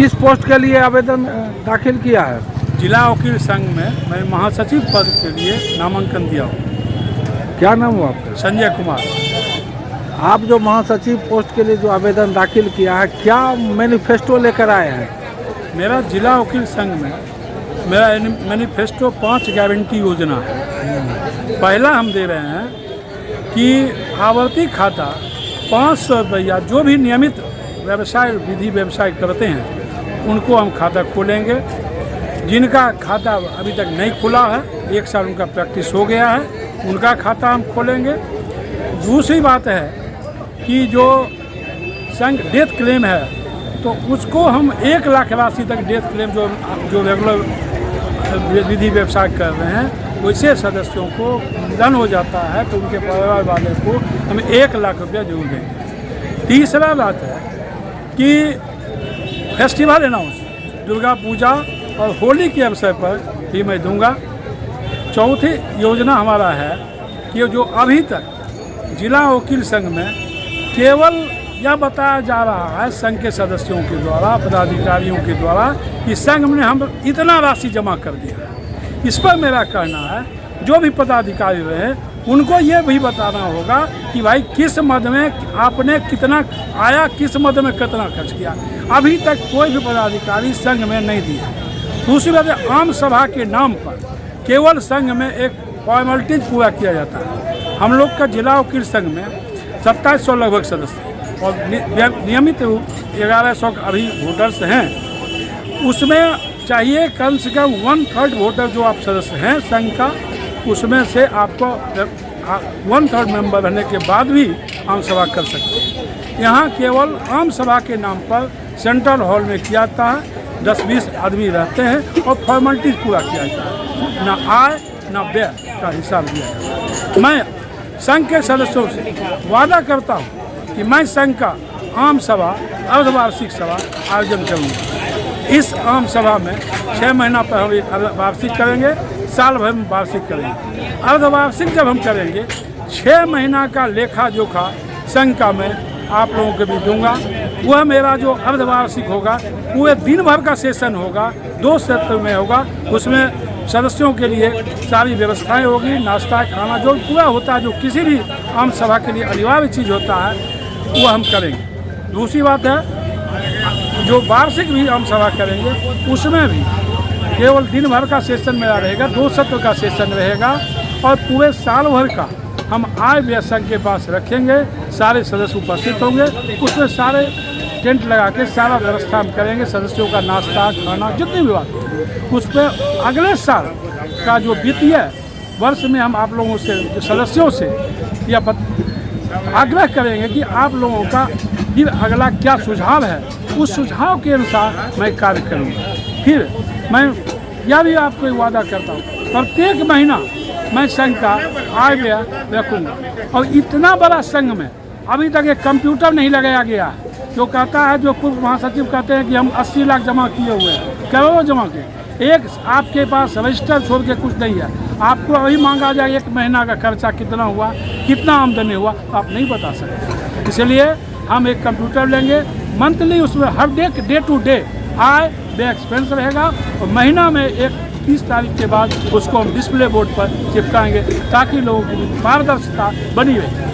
किस पोस्ट के लिए आवेदन दाखिल किया है? जिला वकील संघ में मैं महासचिव पद के लिए नामांकन दिया हूँ। क्या नाम हुआ आपका? संजय कुमार। आप जो महासचिव पोस्ट के लिए जो आवेदन दाखिल किया है, क्या मैनिफेस्टो लेकर आए हैं? मेरा जिला वकील संघ में मेरा मैनिफेस्टो 5 गारंटी योजना है। पहला हम दे रहे हैं कि आवर्ती खाता 500 रुपया जो भी नियमित व्यवसाय विधि व्यवसाय करते हैं उनको हम खाता खोलेंगे। जिनका खाता अभी तक नहीं खुला है, 1 साल उनका प्रैक्टिस हो गया है, उनका खाता हम खोलेंगे। दूसरी बात है कि जो संघ डेथ क्लेम है तो उसको हम 1 लाख राशि तक डेथ क्लेम जो रेगुलर विधि व्यवसाय कर रहे हैं वैसे सदस्यों को निधन हो जाता है तो उनके परिवार वाले को हम 1 लाख रुपया जरूर देंगे। तीसरा बात है कि फेस्टिवल अनाउंस दुर्गा पूजा और होली के अवसर पर भी मैं दूंगा। चौथी योजना हमारा है कि जो अभी तक जिला वकील संघ में केवल यह बताया जा रहा है संघ के सदस्यों के द्वारा, पदाधिकारियों के द्वारा कि संघ में हम इतना राशि जमा कर दिया है। इस पर मेरा कहना है जो भी पदाधिकारी रहे उनको ये भी बताना होगा कि भाई किस मद में आपने कितना आया, किस मद में कितना खर्च किया। अभी तक कोई भी पदाधिकारी संघ में नहीं दिया। दूसरी बात है आम सभा के नाम पर केवल संघ में एक फॉर्मेलिटीज पूरा किया जाता है। हम लोग का जिला वकील संघ में 2700 लगभग सदस्य और नियमित 1100 अभी वोटर्स हैं। उसमें चाहिए कम से कम 1/3 वोटर जो आप सदस्य हैं संघ का, उसमें से आपको 1/3 मेंबर रहने के बाद भी आम सभा कर सकते हैं। यहाँ केवल आम सभा के नाम पर सेंट्रल हॉल में किया जाता है, 10-20 आदमी रहते हैं और फॉर्मेलिटीज पूरा किया जाता है। ना आय ना व्यय का हिसाब दिया जाता है। मैं संघ के सदस्यों से वादा करता हूँ कि मैं संघ का आम सभा अर्धवार्षिक सभा आयोजन करूँगा। इस आम सभा में 6 महीना पर हम एक वार्षिक करेंगे, साल भर में वार्षिक करेंगे। अर्धवार्षिक जब हम करेंगे 6 महीना का लेखा जोखा संघ का मैं आप लोगों को भी दूंगा। वह मेरा जो अर्धवार्षिक होगा पूरे दिन भर का सेशन होगा, 2 सत्र में होगा। उसमें सदस्यों के लिए सारी व्यवस्थाएं होगी, नाश्ता खाना जो पूरा होता है, जो किसी भी आम सभा के लिए अनिवार्य चीज़ होता है वो हम करेंगे। दूसरी बात है जो वार्षिक भी आम सभा करेंगे उसमें भी केवल दिन भर का सेशन मेरा रहेगा, 2 सत्र का सेशन रहेगा और पूरे साल भर का हम आय व्यय संघ के पास रखेंगे। सारे सदस्य उपस्थित होंगे, उसमें सारे टेंट लगा के सारा व्यवस्था हम करेंगे। सदस्यों का नाश्ता खाना जितनी भी बात उस पर अगले साल का जो वित्तीय वर्ष में हम आप लोगों से सदस्यों से यह आग्रह करेंगे कि आप लोगों का फिर अगला क्या सुझाव है, उस सुझाव के अनुसार मैं कार्य करूँगा। फिर मैं यह भी आपको वादा करता हूँ प्रत्येक महीना मैं संघ का आय व्यय रखूँगा। और इतना बड़ा संघ में अभी तक एक कंप्यूटर नहीं लगाया गया है। जो कहता है, जो पूर्व महासचिव कहते हैं कि हम 80 लाख जमा किए हुए हैं, करोड़ों जमा किए, एक आपके पास रजिस्टर छोड़ के कुछ नहीं है। आपको अभी मांगा जाए 1 महीना का खर्चा कितना हुआ, कितना आमदनी हुआ, आप नहीं बता सकते। इसलिए हम एक कंप्यूटर लेंगे, मंथली उसमें हर डे टू डे आय व्यय एक्सपेंस रहेगा और महीना में 30 तारीख के बाद उसको हम डिस्प्ले बोर्ड पर चिपकाएंगे ताकि लोगों की पारदर्शिता बनी रहे।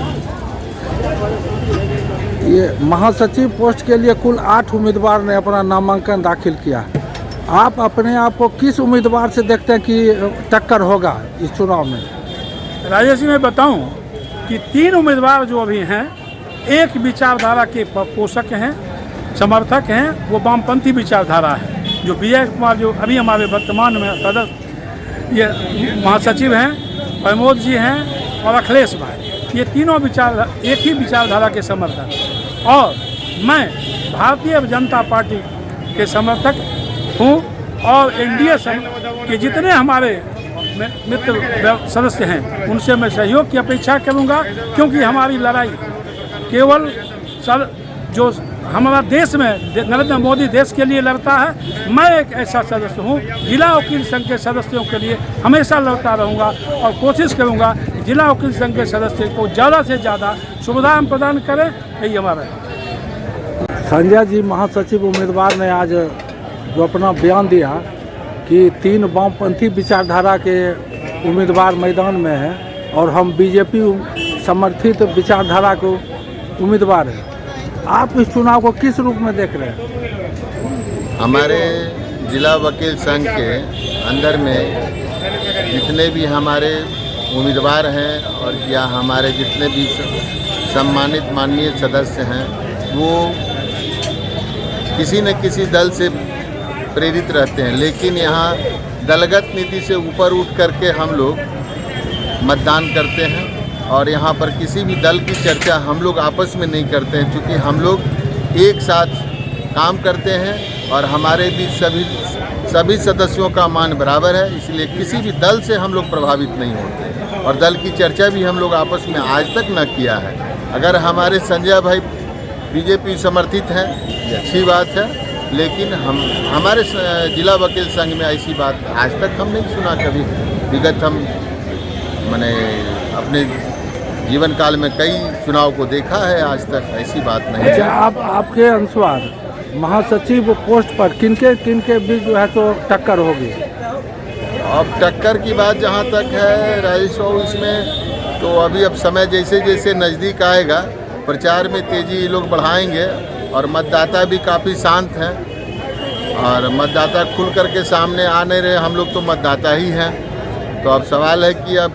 ये महासचिव पोस्ट के लिए कुल 8 उम्मीदवार ने अपना नामांकन दाखिल किया। आप अपने आप को किस उम्मीदवार से देखते हैं कि टक्कर होगा इस चुनाव में? राजेश जी मैं बताऊं कि 3 उम्मीदवार जो अभी हैं, एक विचारधारा के पोषक हैं, समर्थक हैं, वो वामपंथी विचारधारा है। जो विजय कुमार जो अभी हमारे वर्तमान में सदस्य ये महासचिव हैं, प्रमोद जी हैं और अखिलेश भाई, ये तीनों एक ही विचारधारा के समर्थक। और मैं भारतीय जनता पार्टी के समर्थक हूँ और एनडीए के जितने हमारे मित्र सदस्य हैं उनसे मैं सहयोग की अपेक्षा करूँगा, क्योंकि हमारी लड़ाई केवल जो हमारा देश में नरेंद्र मोदी देश के लिए लड़ता है। मैं एक ऐसा सदस्य हूँ, जिला वकील संघ के सदस्यों के लिए हमेशा लड़ता रहूँगा और कोशिश करूँगा जिला वकील संघ के सदस्य को ज़्यादा से ज़्यादा सुविधा हम प्रदान करें। यही हमारा है। संजय जी महासचिव उम्मीदवार ने आज जो अपना बयान दिया कि 3 वामपंथी विचारधारा के उम्मीदवार मैदान में हैं और हम बीजेपी समर्थित विचारधारा को उम्मीदवार हैं। आप इस चुनाव को किस रूप में देख रहे हैं? हमारे जिला वकील संघ के अंदर में जितने भी हमारे उम्मीदवार हैं और या हमारे जितने भी सम्मानित माननीय सदस्य हैं वो किसी न किसी दल से प्रेरित रहते हैं, लेकिन यहाँ दलगत नीति से ऊपर उठ करके हम लोग मतदान करते हैं और यहाँ पर किसी भी दल की चर्चा हम लोग आपस में नहीं करते हैं, क्योंकि हम लोग एक साथ काम करते हैं और हमारे बीच सभी सदस्यों का मान बराबर है, इसलिए किसी भी दल से हम लोग प्रभावित नहीं होते और दल की चर्चा भी हम लोग आपस में आज तक न किया है। अगर हमारे संजय भाई बीजेपी समर्थित हैं ये अच्छी बात है, लेकिन हमारे जिला वकील संघ में ऐसी बात आज तक हम नहीं सुना कभी। विगत हम मैंने अपने जीवन काल में कई चुनाव को देखा है, आज तक ऐसी बात नहीं है। अच्छा, आपके अनुसार महासचिव पोस्ट पर किनके बीच जो है तो टक्कर होगी? अब टक्कर की बात जहाँ तक है राजेश बाबू, इसमें तो अभी अब समय जैसे जैसे नज़दीक आएगा प्रचार में तेज़ी ये लोग बढ़ाएंगे और मतदाता भी काफ़ी शांत हैं और मतदाता खुल करके सामने आ नहीं रहे। हम लोग तो मतदाता ही हैं, तो अब सवाल है कि अब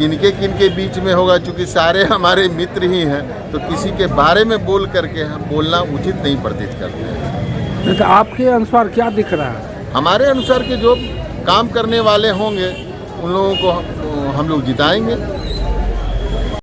किनके बीच में होगा, चूँकि सारे हमारे मित्र ही हैं तो किसी के बारे में बोल करके हम बोलना उचित नहीं प्रतीत करते हैं। तो आपके अनुसार क्या दिख रहा है? हमारे अनुसार के जो काम करने वाले होंगे उन लोगों को हम लोग जिताएंगे।